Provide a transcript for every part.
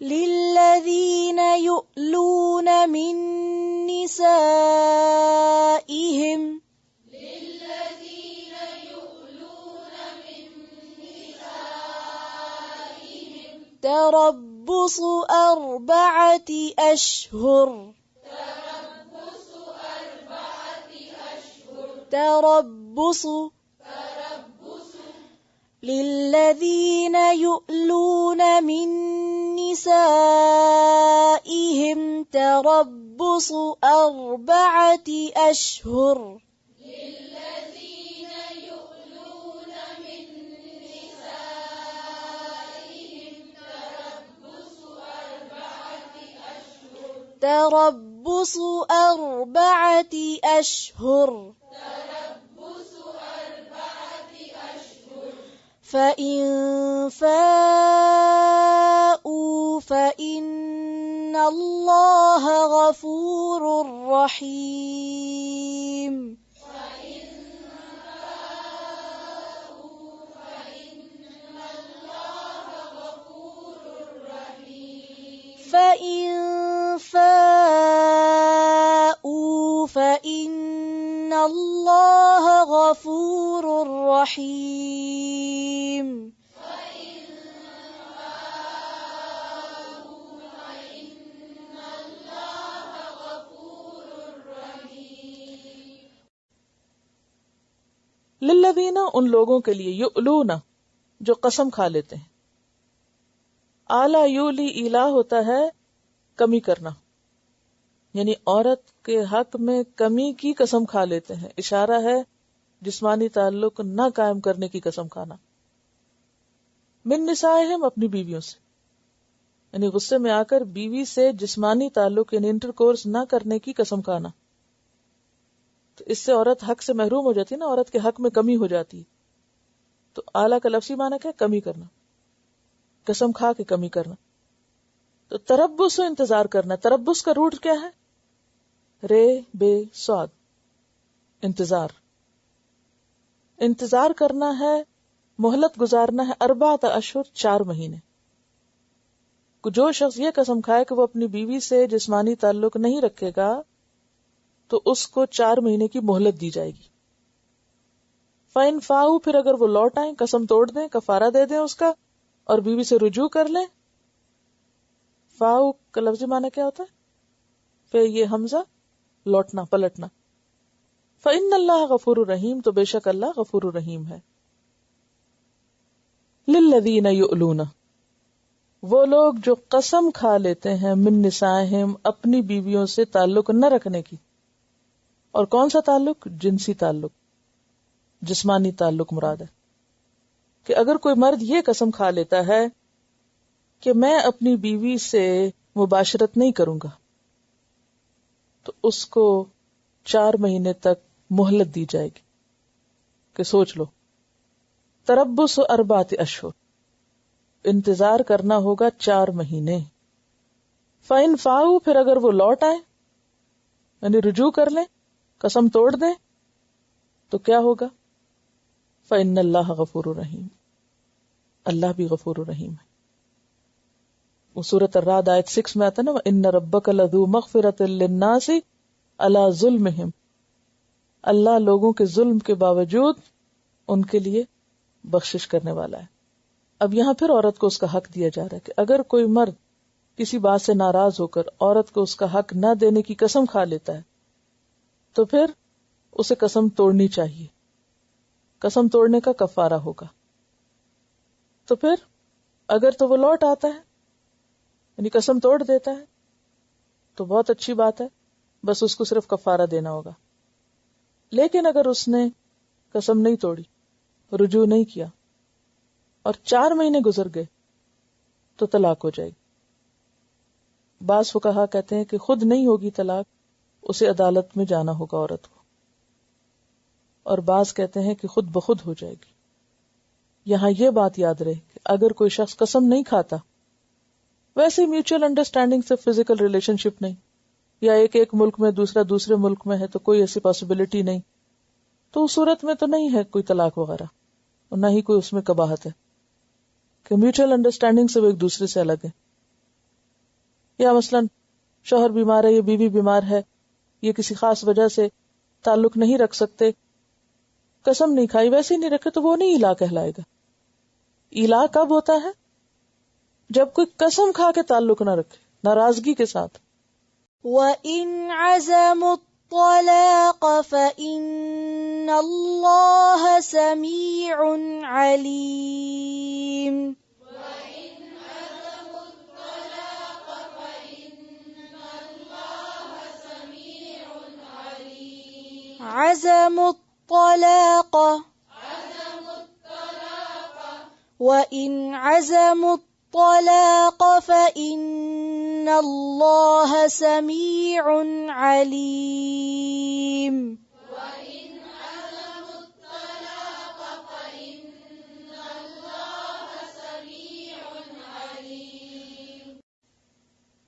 للذین یؤلون من نسائهم تربص أربعة أشهر للذين يؤلون من نسائهم تربص أربعة أشهر تربص أربعة أشهر فإن فاءوا فإن الله غفور رحيم فإن فاءوا فإن الله غفور رحيم للذین ان لوگوں کے لیے یؤلون جو قسم کھا لیتے ہیں. اعلی یولی ایلا ہوتا ہے کمی کرنا، یعنی عورت کے حق میں کمی کی قسم کھا لیتے ہیں. اشارہ ہے جسمانی تعلق نہ قائم کرنے کی قسم کھانا. من نسائہم اپنی بیویوں سے، یعنی غصے میں آ کر بیوی سے جسمانی تعلق یعنی انٹرکورس نہ کرنے کی قسم کھانا. تو اس سے عورت حق سے محروم ہو جاتی ہے نا، عورت کے حق میں کمی ہو جاتی. تو اعلیٰ کا لفظی معنی کیا؟ کمی کرنا، قسم کھا کے کمی کرنا. تو تربص و انتظار کرنا. تربص کا روٹ کیا ہے؟ رے بے سواد، انتظار. انتظار کرنا ہے، مہلت گزارنا ہے 4 اشہر 4 مہینے. جو شخص یہ قسم کھائے کہ وہ اپنی بیوی سے جسمانی تعلق نہیں رکھے گا تو اس کو 4 مہینے کی مہلت دی جائے گی. فَإِنْ فَاؤُوا پھر اگر وہ لوٹ آئیں، قسم توڑ دیں، کفارہ دے دیں اس کا اور بیوی سے رجوع کر لیں. فاؤ کا لفظی معنی کیا ہوتا ہے؟ پھر یہ حمزہ لوٹنا، پلٹنا. فَإِنَّ اللَّهَ غَفُورٌ رَحِيمٌ تو بے شک اللہ غفور الرحیم ہے. لِلَّذِينَ يُؤْلُونَ وہ لوگ جو قسم کھا لیتے ہیں من نسائہم اپنی بیویوں سے تعلق نہ رکھنے کی. اور کون سا تعلق؟ جنسی تعلق، جسمانی تعلق مراد ہے. کہ اگر کوئی مرد یہ قسم کھا لیتا ہے کہ میں اپنی بیوی سے مباشرت نہیں کروں گا تو اس کو 4 مہینے تک مہلت دی جائے گی کہ سوچ لو. تربص 4 اشہر انتظار کرنا ہوگا 4 مہینے. فَإِنْ فَاؤُوا پھر اگر وہ لوٹ آئے یعنی رجوع کر لیں، قسم توڑ دیں تو کیا ہوگا؟ فَإِنَّ اللَّهَ غَفُورٌ رَحِيمٌ اللہ بھی غفور الرحیم ہے. وہ سورۃ الرعد آیت 6 میں آتا ہے نا وَإِنَّ رَبَّكَ لَذُو مَغْفِرَةٍ لِلنَّاسِ عَلَى ظُلْمِهِمْ اللہ لوگوں کے ظلم کے باوجود ان کے لیے بخشش کرنے والا ہے. اب یہاں پھر عورت کو اس کا حق دیا جا رہا ہے کہ اگر کوئی مرد کسی بات سے ناراض ہو کر عورت کو اس کا حق نہ دینے کی قسم کھا لیتا ہے تو پھر اسے قسم توڑنی چاہیے. قسم توڑنے کا کفارہ ہوگا. تو پھر اگر تو وہ لوٹ آتا ہے یعنی قسم توڑ دیتا ہے تو بہت اچھی بات ہے، بس اس کو صرف کفارہ دینا ہوگا. لیکن اگر اس نے قسم نہیں توڑی، رجوع نہیں کیا اور 4 مہینے گزر گئے تو طلاق ہو جائے گی. بعض فقہا کہتے ہیں کہ خود نہیں ہوگی طلاق، اسے عدالت میں جانا ہوگا عورت کو، اور بعض کہتے ہیں کہ خود بخود ہو جائے گی. یہاں یہ بات یاد رہے کہ اگر کوئی شخص قسم نہیں کھاتا، ویسے میوچل انڈرسٹینڈنگ سے فزیکل ریلیشن شپ نہیں، یا ایک ملک میں دوسرا دوسرے ملک میں ہے تو کوئی ایسی پاسبلٹی نہیں، تو اس صورت میں تو نہیں ہے کوئی طلاق وغیرہ، اور نہ ہی کوئی اس میں قباحت ہے کہ میوچل انڈرسٹینڈنگ سے وہ ایک دوسرے سے الگ ہے. یا مثلا شوہر بیمار ہے یا بیوی بیمار ہے، یہ کسی خاص وجہ سے تعلق نہیں رکھ سکتے، قسم نہیں کھائی ویسے ہی نہیں رکھے، تو وہ نہیں ایلا کہلائے گا۔ ایلا کب ہوتا ہے؟ جب کوئی قسم کھا کے تعلق نہ رکھے، ناراضگی کے ساتھ۔ وَإِنْ عَزَمُوا الطَّلَاقَ فَإِنَّ اللَّهَ سَمِيعٌ عَلِيمٌ۔ عزموا الطلاق وإن عزموا الطلاق فإن الله سميع عليم۔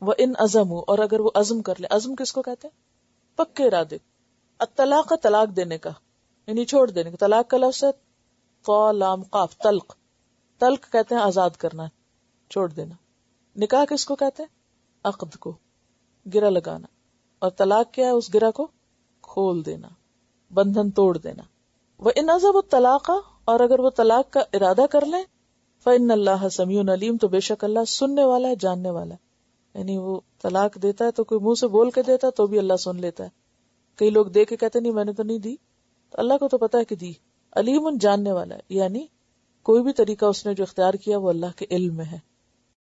وَإِنْ عَزَمُوا، اور اگر وہ عزم کر لے، عزم کس کو کہتے ہیں؟ پکے ارادے۔ الطلاق طلاق دینے کا، یعنی چھوڑ دینے کا، طلاق کا لفظ ہے طا لام قاف، طلق۔ طلق کہتے ہیں آزاد کرنا، چھوڑ دینا۔ نکاح کس کو کہتے ہیں؟ عقد کو، گرہ لگانا۔ اور طلاق کیا ہے؟ اس گرہ کو کھول دینا، بندھن توڑ دینا۔ وَإِنْ عَزَمُوا الطَّلَاقَ، اور اگر وہ طلاق کا ارادہ کر لیں، فَإِنَّ اللَّهَ سَمِيعٌ عَلِيمٌ، تو بے شک اللہ سننے والا ہے، جاننے والا ہے۔ یعنی وہ طلاق دیتا ہے تو کوئی منہ سے بول کے دیتا ہے تو بھی اللہ سن لیتا ہے۔ کئی لوگ دے کے کہتے نہیں میں نے تو نہیں دی، تو اللہ کو تو پتا ہے کہ دی۔ علیم، جاننے والا ہے، یعنی کوئی بھی طریقہ اس نے جو اختیار کیا وہ اللہ کے علم میں ہے۔